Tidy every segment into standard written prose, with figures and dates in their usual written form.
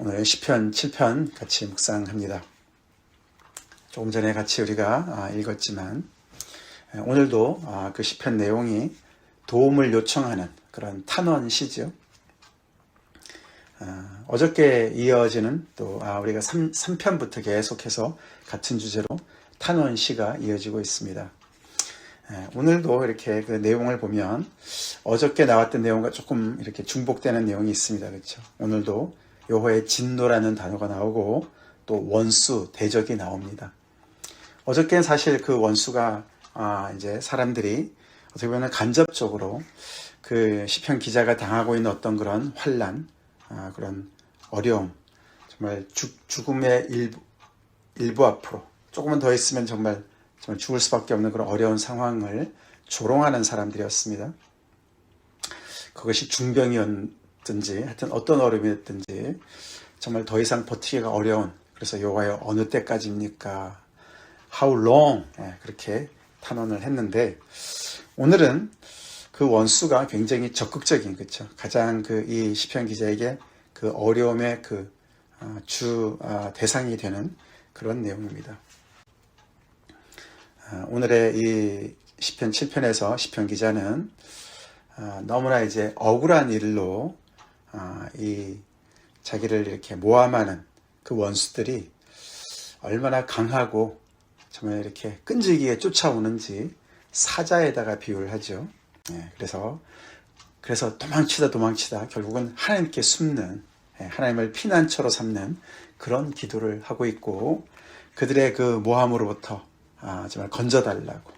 오늘 시편 7편 같이 묵상합니다. 조금 전에 같이 우리가 읽었지만 오늘도 그 시편 내용이 도움을 요청하는 그런 탄원시죠. 어저께 이어지는 또 우리가 3편부터 계속해서 같은 주제로 탄원시가 이어지고 있습니다. 오늘도 이렇게 그 내용을 보면 어저께 나왔던 내용과 조금 이렇게 중복되는 내용이 있습니다. 그렇죠? 오늘도 여호와의 진노라는 단어가 나오고 또 원수, 대적이 나옵니다. 어저께는 사실 그 원수가 이제 사람들이 어떻게 보면 간접적으로 그 시편 기자가 당하고 있는 어떤 그런 환난, 그런 어려움, 정말 죽음의 일부 앞으로 조금만 더 있으면 정말 죽을 수밖에 없는 그런 어려운 상황을 조롱하는 사람들이었습니다. 그것이 중병이었든지 하여튼 어떤 어려움이었든지 정말 더 이상 버티기가 어려운, 그래서 여호와여 어느 때까지입니까? How long? 그렇게 탄원을 했는데 오늘은 그 원수가 굉장히 적극적인, 그렇죠? 가장 이 시편 기자에게 그 어려움의 대상이 되는 그런 내용입니다. 오늘의 이 시편 7편에서 시편 기자는 너무나 이제 억울한 일로 이 자기를 이렇게 모함하는 그 원수들이 얼마나 강하고 정말 이렇게 끈질기게 쫓아오는지 사자에다가 비유를 하죠. 그래서 도망치다 결국은 하나님께 숨는, 하나님을 피난처로 삼는 그런 기도를 하고 있고, 그들의 그 모함으로부터 정말 건져달라고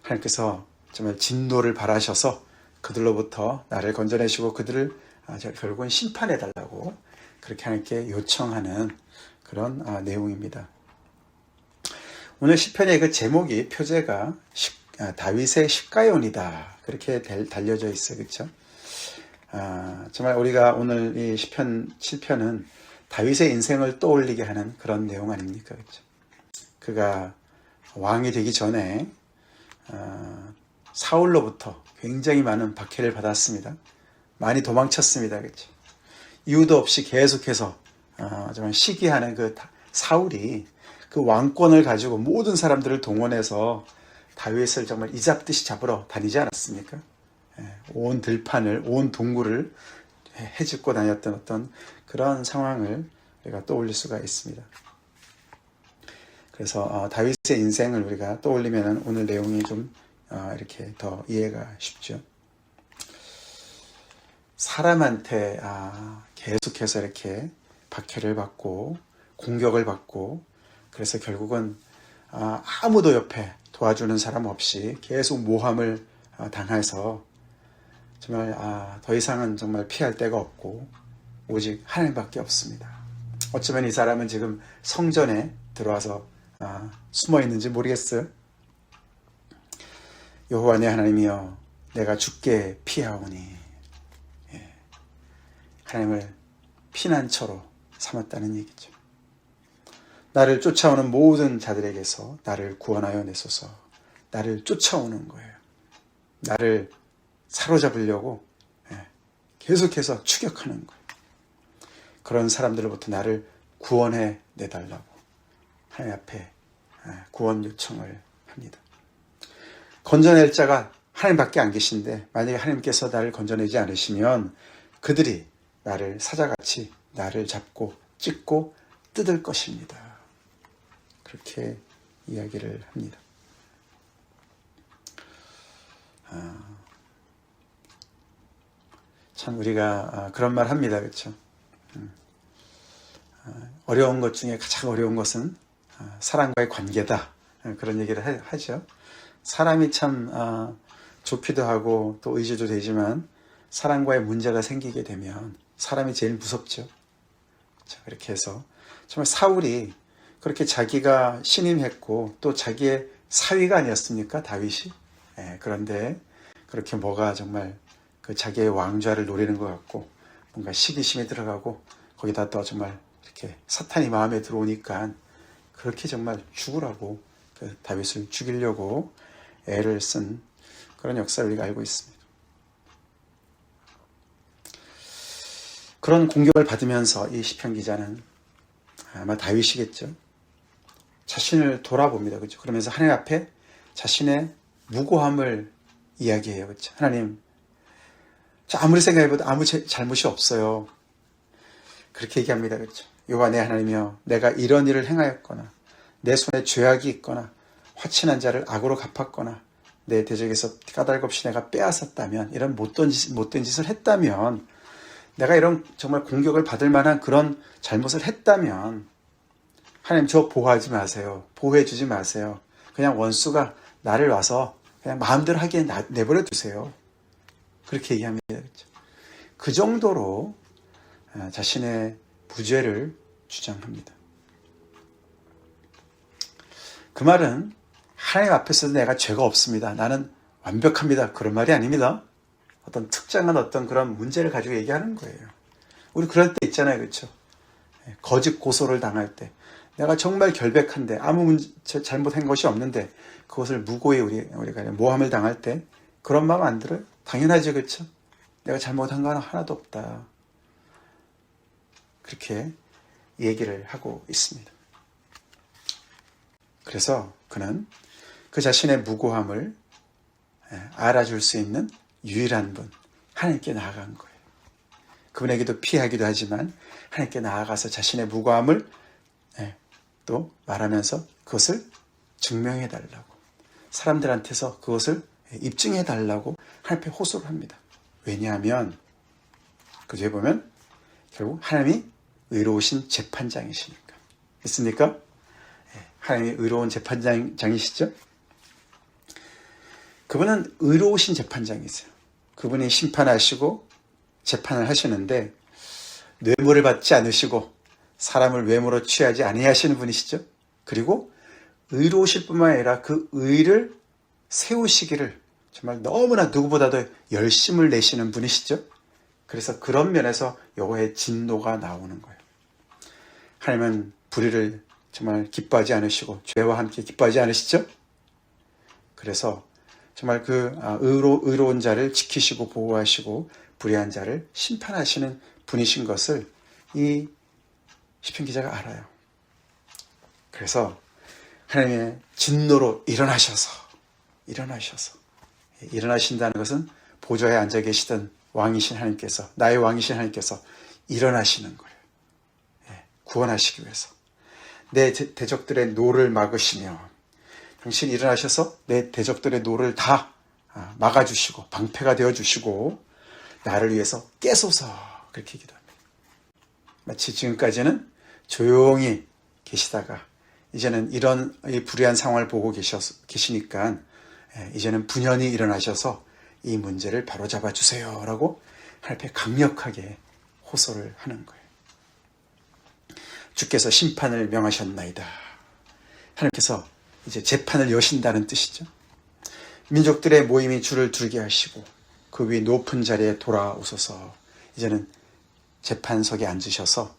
하나님께서 정말 진노를 발하셔서 그들로부터 나를 건져내시고 그들을 결국은 심판해달라고 그렇게 하나님께 요청하는 그런 내용입니다. 오늘 시편의 그 제목이 표제가 다윗의 십가연이다 그렇게 달려져 있어요. 그렇죠? 정말 우리가 오늘 이 시편 7편은 다윗의 인생을 떠올리게 하는 그런 내용 아닙니까? 그렇죠? 그가 왕이 되기 전에 사울로부터 굉장히 많은 박해를 받았습니다. 많이 도망쳤습니다. 그렇죠? 이유도 없이 계속해서 정말 시기하는 그 사울이 그 왕권을 가지고 모든 사람들을 동원해서 다윗을 정말 이잡듯이 잡으러 다니지 않았습니까? 온 들판을, 온 동굴을 헤집고 다녔던 어떤 그런 상황을 우리가 떠올릴 수가 있습니다. 그래서 다윗의 인생을 우리가 떠올리면 오늘 내용이 좀 이렇게 더 이해가 쉽죠. 사람한테 계속해서 이렇게 박해를 받고 공격을 받고, 그래서 결국은 아무도 옆에 도와주는 사람 없이 계속 모함을 당해서 정말 더 이상은 정말 피할 데가 없고 오직 하나님밖에 없습니다. 어쩌면 이 사람은 지금 성전에 들어와서 숨어 있는지 모르겠어요. 여호와 내 하나님이여 내가 주께 피하오니, 하나님을 피난처로 삼았다는 얘기죠. 나를 쫓아오는 모든 자들에게서 나를 구원하여 내소서. 나를 쫓아오는 거예요. 나를 사로잡으려고 계속해서 추격하는 거예요. 그런 사람들로부터 나를 구원해 내달라고 하나님 앞에 구원 요청을 합니다. 건져낼 자가 하나님밖에 안 계신데 만약에 하나님께서 나를 건져내지 않으시면 그들이 나를 사자같이 나를 잡고 찢고 뜯을 것입니다. 그렇게 이야기를 합니다. 참 우리가 그런 말 합니다. 그렇죠? 어려운 것 중에 가장 어려운 것은 사람과의 관계다. 그런 얘기를 하죠. 사람이 참 좋기도 하고 또 의지도 되지만 사람과의 문제가 생기게 되면 사람이 제일 무섭죠. 그렇게 해서 정말 사울이 그렇게 자기가 신임했고 또 자기의 사위가 아니었습니까? 다윗이. 그런데 그렇게 뭐가 정말 그 자기의 왕좌를 노리는 것 같고 뭔가 시기심이 들어가고 거기다 또 정말 이렇게 사탄이 마음에 들어오니까 그렇게 정말 죽으라고 그 다윗을 죽이려고 애를 쓴 그런 역사를 우리가 알고 있습니다. 그런 공격을 받으면서 이 시편 기자는 아마 다윗이겠죠. 자신을 돌아봅니다. 그렇죠? 그러면서 하나님 앞에 자신의 무고함을 이야기해요. 그렇죠? 하나님, 아무리 생각해봐도 아무 잘못이 없어요. 그렇게 얘기합니다. 그렇죠? 여호와 내 하나님이여, 내가 이런 일을 행하였거나 내 손에 죄악이 있거나 화친한 자를 악으로 갚았거나 내 대적에서 까닭없이 내가 빼앗았다면, 이런 못된 짓을 했다면, 내가 이런 정말 공격을 받을 만한 그런 잘못을 했다면 하나님, 저 보호하지 마세요. 보호해 주지 마세요. 그냥 원수가 나를 와서 그냥 마음대로 하기에 내버려 두세요. 그렇게 얘기합니다. 그렇죠? 그 정도로 자신의 무죄를 주장합니다. 그 말은 하나님 앞에서도 내가 죄가 없습니다, 나는 완벽합니다, 그런 말이 아닙니다. 어떤 특정한 어떤 그런 문제를 가지고 얘기하는 거예요. 우리 그럴 때 있잖아요. 그렇죠? 거짓 고소를 당할 때 내가 정말 결백한데 아무 잘못한 것이 없는데 그것을 무고히 우리가 모함을 당할 때 그런 마음 안 들어요? 당연하죠. 그렇죠? 내가 잘못한 거 하나도 없다. 그렇게 얘기를 하고 있습니다. 그래서 그는 그 자신의 무고함을 알아줄 수 있는 유일한 분, 하나님께 나아간 거예요. 그분에게도 피하기도 하지만 하나님께 나아가서 자신의 무고함을 또 말하면서 그것을 증명해 달라고, 사람들한테서 그것을 입증해 달라고 하나님께 호소를 합니다. 왜냐하면 그 뒤에 보면 결국 하나님이 의로우신 재판장이시니까. 있습니까? 하나님이 의로운 재판장이시죠? 그분은 의로우신 재판장이세요. 그분이 심판하시고 재판을 하시는데 뇌물을 받지 않으시고 사람을 외모로 취하지 아니하시는 분이시죠. 그리고 의로우실 뿐만 아니라 그 의를 세우시기를 정말 너무나 누구보다도 열심을 내시는 분이시죠. 그래서 그런 면에서 여호와의 진노가 나오는 거예요. 하나님은 불의를 정말 기뻐하지 않으시고 죄와 함께 기뻐하지 않으시죠. 그래서 정말 그 의로운 자를 지키시고 보호하시고 불의한 자를 심판하시는 분이신 것을 이 시편 기자가 알아요. 그래서 하나님의 진노로 일어나신다는 것은 보좌에 앉아 계시던 왕이신 하나님께서, 나의 왕이신 하나님께서 일어나시는 거예요. 구원하시기 위해서. 내 대적들의 노를 막으시며, 당신이 일어나셔서 내 대적들의 노를 다 막아주시고 방패가 되어주시고 나를 위해서 깨소서, 그렇게 기도합니다. 마치 지금까지는 조용히 계시다가 이제는 이런 불의한 상황을 보고 계시니까 이제는 분연히 일어나셔서 이 문제를 바로잡아 주세요 라고 하나님께 강력하게 호소를 하는 거예요. 주께서 심판을 명하셨나이다. 하나님께서 이제 재판을 여신다는 뜻이죠. 민족들의 모임이 주를 두르게 하시고 그 위 높은 자리에 돌아오소서. 이제는 재판석에 앉으셔서,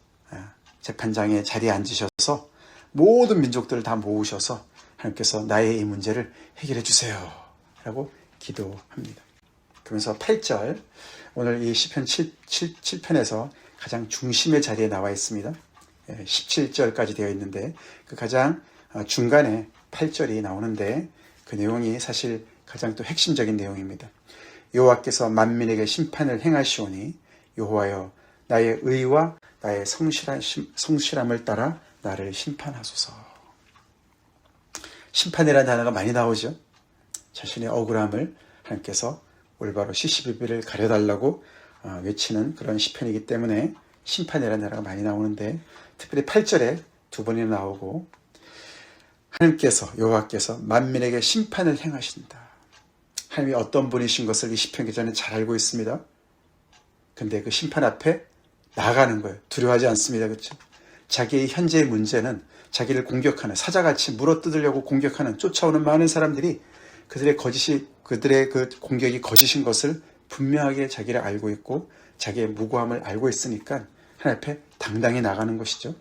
재판장의 자리에 앉으셔서 모든 민족들을 다 모으셔서 하나님께서 나의 이 문제를 해결해 주세요 라고 기도합니다. 그러면서 8절, 오늘 이 시편 7편에서 가장 중심의 자리에 나와 있습니다. 17절까지 되어 있는데 그 가장 중간에 8절이 나오는데 그 내용이 사실 가장 또 핵심적인 내용입니다. 여호와께서 만민에게 심판을 행하시오니 여호와여, 나의 의와 나의 성실함을 따라 나를 심판하소서. 심판이라는 단어가 많이 나오죠. 자신의 억울함을 하나님께서 올바로 시시비비를 가려달라고 외치는 그런 시편이기 때문에 심판이라는 단어가 많이 나오는데 특별히 8절에 두 번이나 나오고, 하나님께서, 여호와께서 만민에게 심판을 행하신다. 하나님이 어떤 분이신 것을 이 시편 기자는 잘 알고 있습니다. 근데 그 심판 앞에 나가는 거예요. 두려워하지 않습니다. 그렇죠? 자기의 현재의 문제는 자기를 공격하는, 사자같이 물어뜯으려고 공격하는, 쫓아오는 많은 사람들이 그들의 그 공격이 거짓인 것을 분명하게 자기를 알고 있고 자기의 무고함을 알고 있으니까 하나님 앞에 당당히 나가는 것이죠.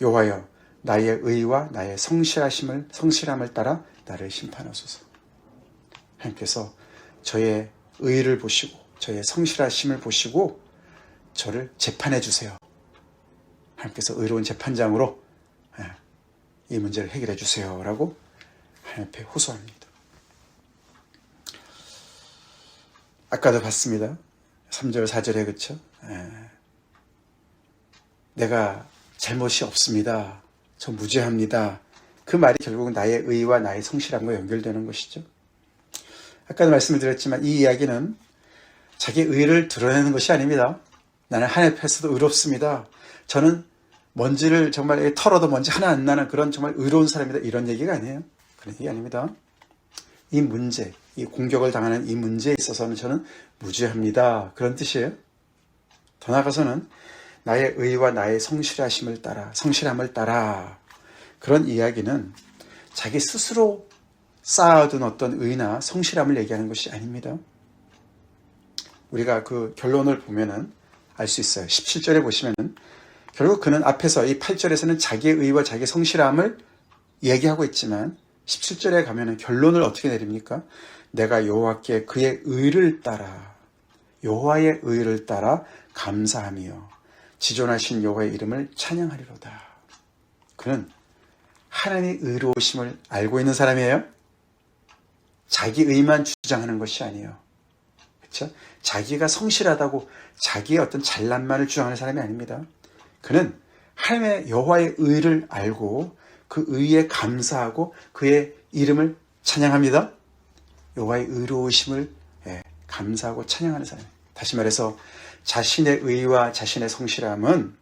여호와여, 나의 의와 나의 성실함을 따라 나를 심판하소서. 하나님께서 저의 의를 보시고 저의 성실하심을 보시고 저를 재판해 주세요. 하나님께서 의로운 재판장으로 이 문제를 해결해 주세요. 라고 하나님 앞에 호소합니다. 아까도 봤습니다. 3절 4절에 그쵸? 내가 잘못이 없습니다. 저 무죄합니다. 그 말이 결국 나의 의와 나의 성실함과 연결되는 것이죠. 아까도 말씀을 드렸지만 이 이야기는 자기의 의를 드러내는 것이 아닙니다. 나는 하나님 앞에서도 의롭습니다. 저는 먼지를 정말 털어도 먼지 하나 안 나는 그런 정말 의로운 사람이다. 이런 얘기가 아니에요. 그런 얘기 아닙니다. 이 문제, 이 공격을 당하는 이 문제에 있어서는 저는 무죄합니다. 그런 뜻이에요. 더 나아가서는 나의 의와 나의 성실함을 따라 그런 이야기는 자기 스스로 쌓아둔 어떤 의나 성실함을 얘기하는 것이 아닙니다. 우리가 그 결론을 보면은 알 수 있어요. 17절에 보시면은 결국 그는 앞에서 이 8절에서는 자기의 의와 자기의 성실함을 얘기하고 있지만 17절에 가면은 결론을 어떻게 내립니까? 내가 여호와께 그의 의를 따라 여호와의 의를 따라 감사하며 지존하신 여호와의 이름을 찬양하리로다. 그는 하나님의 의로우심을 알고 있는 사람이에요. 자기 의만 주장하는 것이 아니에요. 그렇죠? 자기가 성실하다고 자기의 어떤 잘난만을 주장하는 사람이 아닙니다. 그는 하나님의 여호와의 의를 알고 그 의에 감사하고 그의 이름을 찬양합니다. 여호와의 의로우심을 감사하고 찬양하는 사람. 다시 말해서 자신의 의와 자신의 성실함은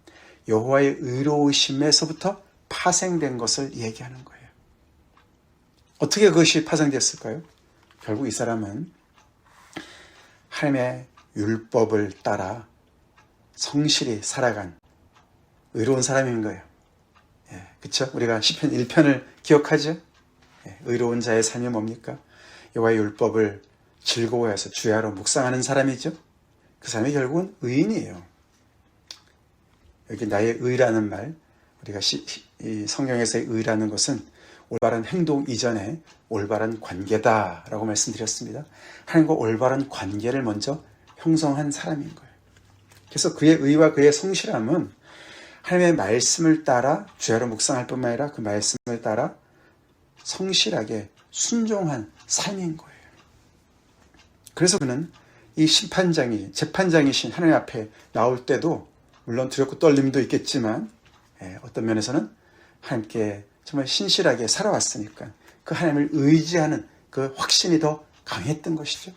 여호와의 의로우심에서부터 파생된 것을 얘기하는 거예요. 어떻게 그것이 파생됐을까요? 결국 이 사람은 하나님의 율법을 따라 성실히 살아간 의로운 사람인 거예요. 그렇죠? 우리가 시편 1편을 기억하죠? 의로운 자의 삶이 뭡니까? 여호와의 율법을 즐거워해서 주야로 묵상하는 사람이죠. 그 사람이 결국은 의인이에요. 여기 나의 의라는 말, 우리가 이 성경에서의 의라는 것은 올바른 행동 이전에 올바른 관계다라고 말씀드렸습니다. 하나님과 올바른 관계를 먼저 형성한 사람인 거예요. 그래서 그의 의와 그의 성실함은 하나님의 말씀을 따라 주야로 묵상할 뿐만 아니라 그 말씀을 따라 성실하게 순종한 삶인 거예요. 그래서 그는 이 재판장이신 하나님 앞에 나올 때도 물론 두렵고 떨림도 있겠지만 어떤 면에서는 하나님께 정말 신실하게 살아왔으니까 그 하나님을 의지하는 그 확신이 더 강했던 것이죠.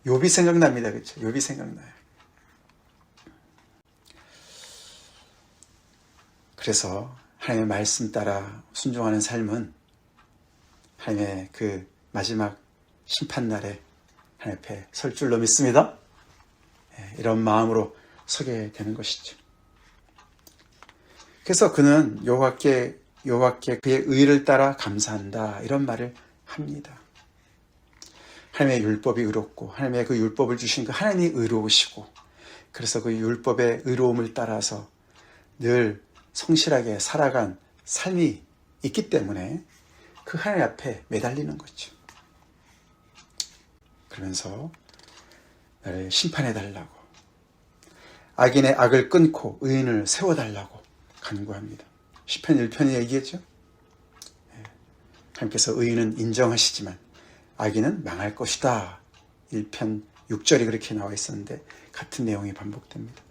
욥이 생각납니다. 그렇죠? 욥이 생각나요. 그래서 하나님의 말씀 따라 순종하는 삶은 하나님의 그 마지막 심판날에 하나님 앞에 설 줄로 믿습니다. 이런 마음으로 서게 되는 것이죠. 그래서 그는 여호와께 그의 의를 따라 감사한다 이런 말을 합니다. 하나님의 율법이 의롭고 하나님의 그 율법을 주신 그 하나님이 의로우시고 그래서 그 율법의 의로움을 따라서 늘 성실하게 살아간 삶이 있기 때문에 그 하나님 앞에 매달리는 거죠. 그러면서 나를 심판해달라고 악인의 악을 끊고 의인을 세워달라고 간구합니다. 시편 1편이 얘기했죠. 하나님께서 의인은 인정하시지만 악인은 망할 것이다. 1편 6절이 그렇게 나와 있었는데 같은 내용이 반복됩니다.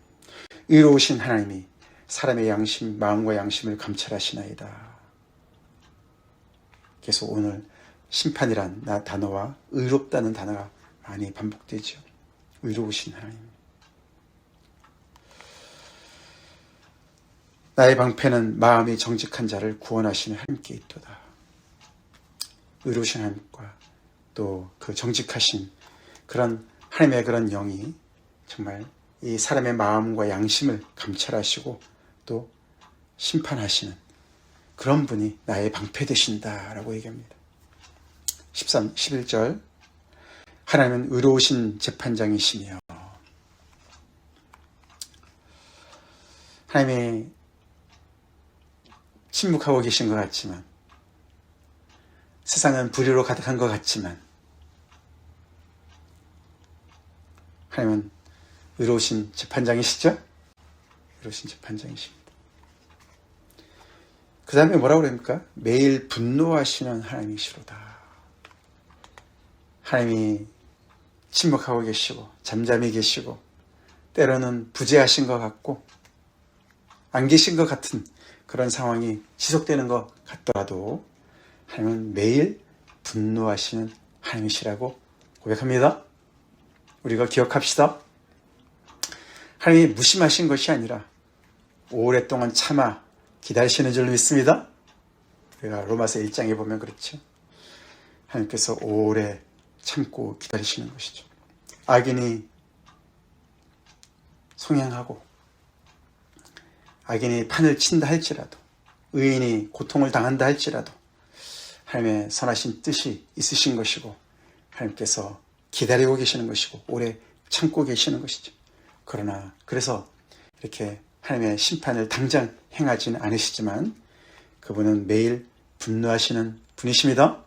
의로우신 하나님이 사람의 양심, 마음과 양심을 감찰하시나이다. 계속 오늘 심판이란 단어와 의롭다는 단어가 많이 반복되죠. 의로우신 하나님. 나의 방패는 마음이 정직한 자를 구원하시는 하나님께 있도다. 의로우신 하나님과 또 그 정직하신 그런 하나님의 그런 영이 정말 이 사람의 마음과 양심을 감찰하시고 또 심판하시는 그런 분이 나의 방패 되신다라고 얘기합니다. 11절 하나님은 의로우신 재판장이시며 하나님이 침묵하고 계신 것 같지만 세상은 불의로 가득한 것 같지만 하나님은 의로우신 재판장이시죠? 의로우신 재판장이십니다. 그 다음에 뭐라고 그럽니까? 매일 분노하시는 하나님이시로다. 하나님이 침묵하고 계시고 잠잠히 계시고 때로는 부재하신 것 같고 안 계신 것 같은 그런 상황이 지속되는 것 같더라도 하나님은 매일 분노하시는 하나님이시라고 고백합니다. 우리가 기억합시다. 하나님이 무심하신 것이 아니라 오랫동안 참아 기다리시는 줄 믿습니다. 우리가 로마서 1장에 보면 그렇죠. 하나님께서 오래 참고 기다리시는 것이죠. 악인이 송행하고 악인이 판을 친다 할지라도 의인이 고통을 당한다 할지라도 하나님의 선하신 뜻이 있으신 것이고 하나님께서 기다리고 계시는 것이고 오래 참고 계시는 것이죠. 그러나 그래서 이렇게 하나님의 심판을 당장 행하지는 않으시지만 그분은 매일 분노하시는 분이십니다.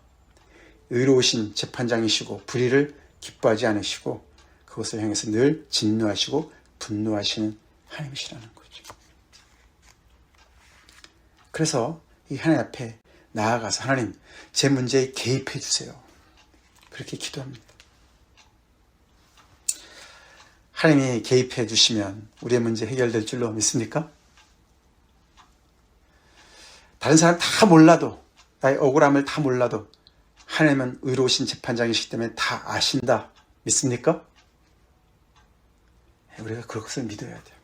의로우신 재판장이시고 불의를 기뻐하지 않으시고 그것을 향해서 늘 진노하시고 분노하시는 하나님이시라는 거죠. 그래서 이 하나님 앞에 나아가서 하나님 제 문제에 개입해 주세요. 그렇게 기도합니다. 하나님이 개입해 주시면 우리의 문제 해결될 줄로 믿습니까? 다른 사람 다 몰라도 나의 억울함을 다 몰라도 하나님은 의로우신 재판장이시기 때문에 다 아신다. 믿습니까? 우리가 그것을 믿어야 돼요.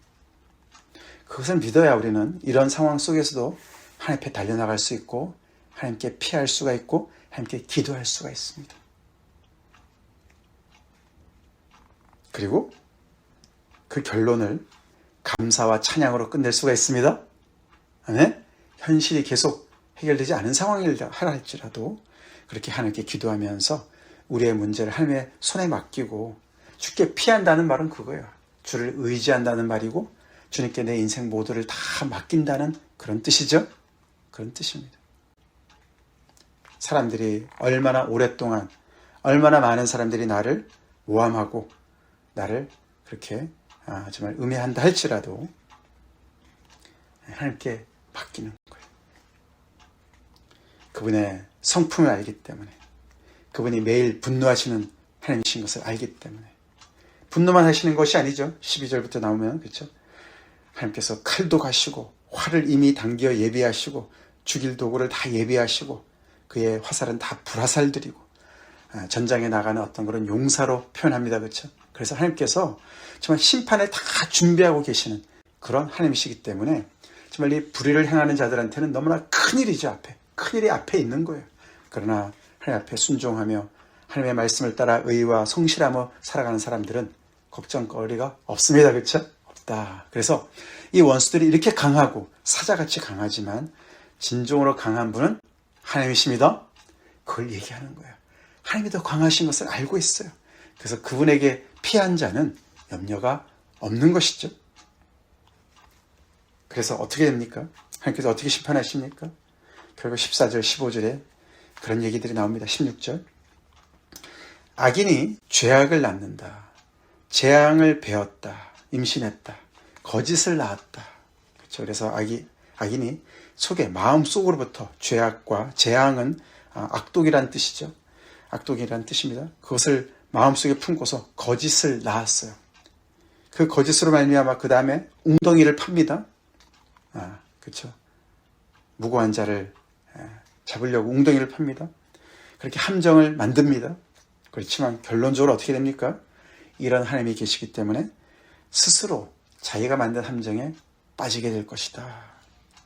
그것을 믿어야 우리는 이런 상황 속에서도 하나님 앞에 달려나갈 수 있고 하나님께 피할 수가 있고 하나님께 기도할 수가 있습니다. 그리고 그 결론을 감사와 찬양으로 끝낼 수가 있습니다. 아멘? 현실이 계속 해결되지 않은 상황이라 할지라도 그렇게 하나님께 기도하면서 우리의 문제를 하나님의 손에 맡기고 주께 피한다는 말은 그거예요. 주를 의지한다는 말이고 주님께 내 인생 모두를 다 맡긴다는 그런 뜻이죠. 그런 뜻입니다. 사람들이 얼마나 오랫동안 얼마나 많은 사람들이 나를 모함하고 나를 그렇게 정말 음해한다 할지라도 하나님께 맡기는 거예요. 그분의 성품을 알기 때문에 그분이 매일 분노하시는 하나님이신 것을 알기 때문에 분노만 하시는 것이 아니죠. 12절부터 나오면 그렇죠. 하나님께서 칼도 가시고 활을 이미 당겨 예비하시고 죽일 도구를 다 예비하시고 그의 화살은 다 불화살들이고 전장에 나가는 어떤 그런 용사로 표현합니다. 그렇죠. 그래서 하나님께서 정말 심판을 다 준비하고 계시는 그런 하나님이시기 때문에 정말 이 불의를 행하는 자들한테는 너무나 큰일이죠. 앞에 큰일이 앞에 있는 거예요. 그러나 하나님 앞에 순종하며 하나님의 말씀을 따라 의와 성실함으로 살아가는 사람들은 걱정거리가 없습니다. 그렇죠? 없다. 그래서 이 원수들이 이렇게 강하고 사자같이 강하지만 진정으로 강한 분은 하나님이십니다. 그걸 얘기하는 거예요. 하나님이 더 강하신 것을 알고 있어요. 그래서 그분에게 피한 자는 염려가 없는 것이죠. 그래서 어떻게 됩니까? 하나님께서 어떻게 심판하십니까? 결국 14절, 15절에 그런 얘기들이 나옵니다. 16절. 악인이 죄악을 낳는다. 재앙을 배웠다. 임신했다. 거짓을 낳았다. 그렇죠. 그래서 악인이 속에 마음속으로부터 죄악과 재앙은 악독이란 뜻이죠. 악독이란 뜻입니다. 그것을 마음속에 품고서 거짓을 낳았어요. 그 거짓으로 말미암아 그 다음에 웅덩이를 팝니다. 그렇죠. 무고한 자를 잡으려고 웅덩이를 팝니다. 그렇게 함정을 만듭니다. 그렇지만 결론적으로 어떻게 됩니까? 이런 하나님이 계시기 때문에 스스로 자기가 만든 함정에 빠지게 될 것이다.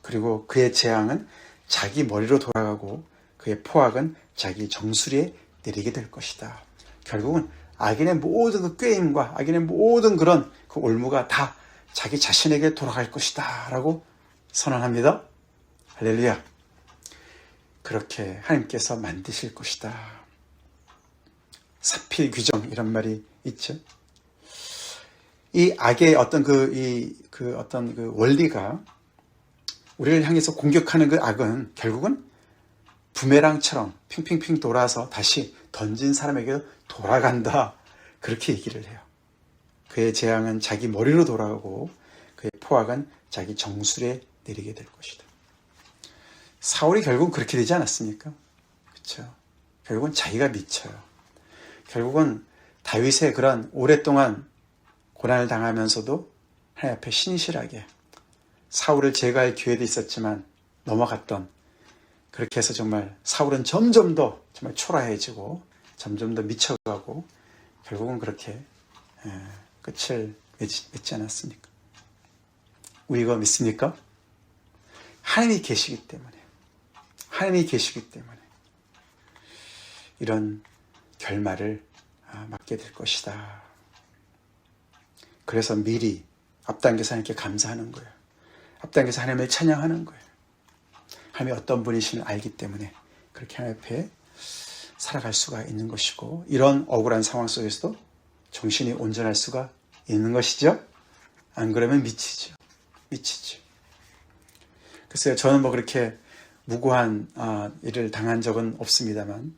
그리고 그의 재앙은 자기 머리로 돌아가고 그의 포악은 자기 정수리에 내리게 될 것이다. 결국은 악인의 모든 그 꾀임과 악인의 모든 그런 그 올무가 다 자기 자신에게 돌아갈 것이다 라고 선언합니다. 할렐루야. 그렇게 하나님께서 만드실 것이다. 사필규정 이런 말이 있죠. 이 악의 어떤 어떤 그 원리가 우리를 향해서 공격하는 그 악은 결국은 부메랑처럼 핑핑핑 돌아서 다시 던진 사람에게 돌아간다. 그렇게 얘기를 해요. 그의 재앙은 자기 머리로 돌아오고 그의 포악은 자기 정수리에 내리게 될 것이다. 사울이 결국 그렇게 되지 않았습니까? 그렇죠. 결국은 자기가 미쳐요. 결국은 다윗의 그런 오랫동안 고난을 당하면서도 하나님 앞에 신실하게 사울을 제거할 기회도 있었지만 넘어갔던, 그렇게 해서 정말 사울은 점점 더 정말 초라해지고 점점 더 미쳐가고 결국은 그렇게 끝을 맺지 않았습니까? 우리가 믿습니까? 하나님이 계시기 때문에, 하나님이 계시기 때문에 이런 결말을 맞게 될 것이다. 그래서 미리 앞당겨서 하나님께 감사하는 거예요. 앞당겨서 하나님을 찬양하는 거예요. 하나님이 어떤 분이신을 알기 때문에 그렇게 하나님 앞에 살아갈 수가 있는 것이고, 이런 억울한 상황 속에서도 정신이 온전할 수가 있는 것이죠. 안 그러면 미치죠. 글쎄요, 저는 뭐 그렇게 무고한 일을 당한 적은 없습니다만,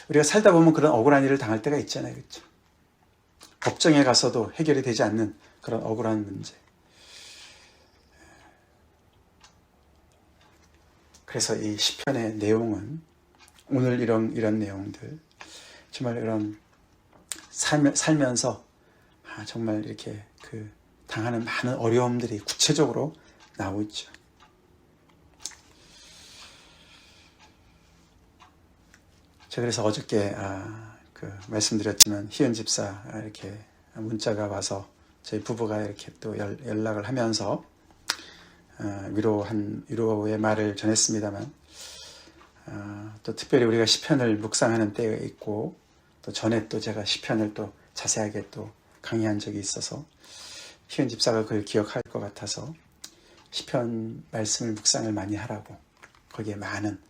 우리가 살다 보면 그런 억울한 일을 당할 때가 있잖아요. 그렇죠? 법정에 가서도 해결이 되지 않는 그런 억울한 문제. 그래서 이 시편의 내용은 오늘 이런 내용들, 정말 이런 살면서 정말 이렇게 당하는 많은 어려움들이 구체적으로 나오고 있죠. 제가 그래서 어저께 말씀드렸지만 희연 집사 이렇게 문자가 와서 저희 부부가 이렇게 또 연락을 하면서 위로의 말을 전했습니다만, 또 특별히 우리가 시편을 묵상하는 때가 있고, 또 전에 또 제가 시편을 또 자세하게 또 강의한 적이 있어서 희연 집사가 그걸 기억할 것 같아서 시편 말씀을 묵상을 많이 하라고, 거기에 많은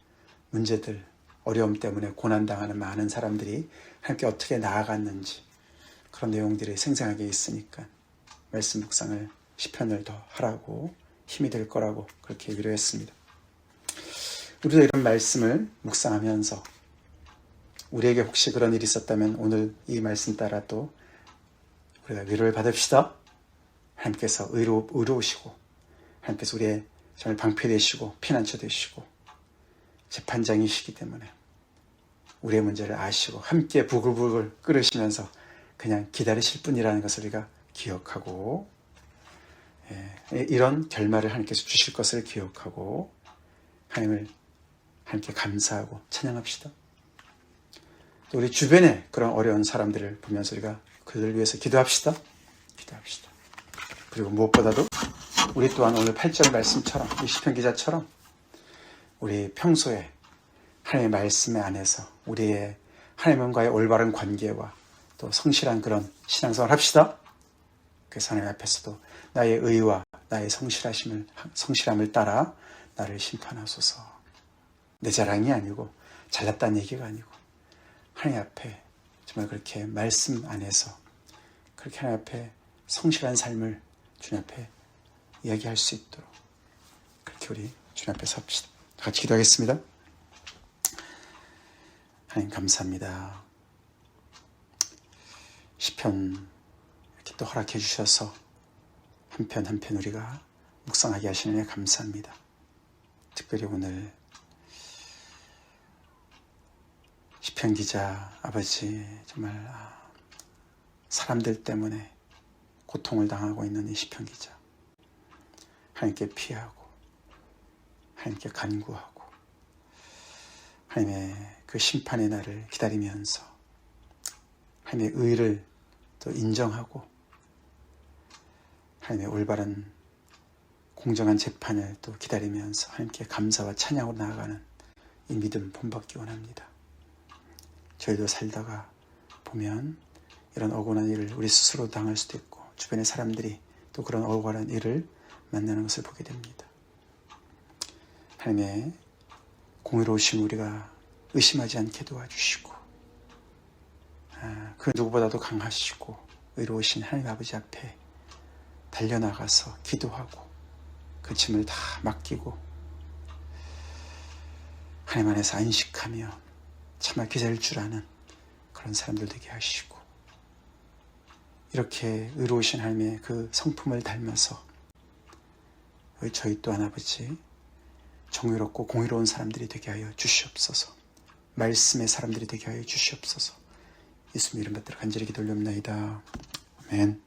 문제들, 어려움 때문에 고난당하는 많은 사람들이 함께 어떻게 나아갔는지 그런 내용들이 생생하게 있으니까 말씀 묵상을, 시편을 더 하라고, 힘이 될 거라고 그렇게 위로했습니다. 우리도 이런 말씀을 묵상하면서 우리에게 혹시 그런 일이 있었다면 오늘 이 말씀 따라 또 우리가 위로를 받읍시다. 하나님께서 의로우시고, 하나님께서 우리의 정말 방패 되시고 피난처 되시고 재판장이시기 때문에 우리의 문제를 아시고 함께 부글부글 끓으시면서 그냥 기다리실 분이라는 것을 우리가 기억하고, 이런 결말을 하나님께서 주실 것을 기억하고 하나님을 함께 감사하고 찬양합시다. 또 우리 주변에 그런 어려운 사람들을 보면서 우리가 그들을 위해서 기도합시다. 그리고 무엇보다도 우리 또한 오늘 8절 말씀처럼, 이 시편 기자처럼 우리 평소에 하나님의 말씀 안에서 우리의 하나님과의 올바른 관계와 또 성실한 그런 신앙생활을 합시다. 그래서 하나님 앞에서도 나의 의와 나의 성실함을 따라 나를 심판하소서. 내 자랑이 아니고 잘났다는 얘기가 아니고 하나님 앞에 정말 그렇게 말씀 안에서 그렇게 하나님 앞에 성실한 삶을 주님 앞에 이야기할 수 있도록 그렇게 우리 주님 앞에 섭시다. 같이 기도하겠습니다. 하나님 감사합니다. 시편 이렇게 또 허락해 주셔서 한편 한편 우리가 묵상하게 하시느니 감사합니다. 특별히 오늘 시편 기자 아버지, 정말 사람들 때문에 고통을 당하고 있는 이 시편 기자, 하나님께 피하고 하나님께 간구하고 하나님의 그 심판의 날을 기다리면서 하나님의 의를 또 인정하고 하나님의 올바른 공정한 재판을 또 기다리면서 하나님께 감사와 찬양으로 나아가는 이 믿음 본받기 원합니다. 저희도 살다가 보면 이런 억울한 일을 우리 스스로 당할 수도 있고 주변의 사람들이 또 그런 억울한 일을 만나는 것을 보게 됩니다. 하나님의 공의로우신 우리가 의심하지 않게 도와주시고 그 누구보다도 강하시고 의로우신 하나님 아버지 앞에 달려나가서 기도하고 그 짐을 다 맡기고 하나님 안에서 안식하며 참아 기다릴 줄 아는 그런 사람들 되게 하시고 이렇게 의로우신 하나님의 그 성품을 닮아서 저희 또한 아버지 정의롭고 공의로운 사람들이 되게 하여 주시옵소서. 말씀의 사람들이 되게 하여 주시옵소서. 예수님 이름 받들어 간절히 기도 올려옵나이다. 아멘.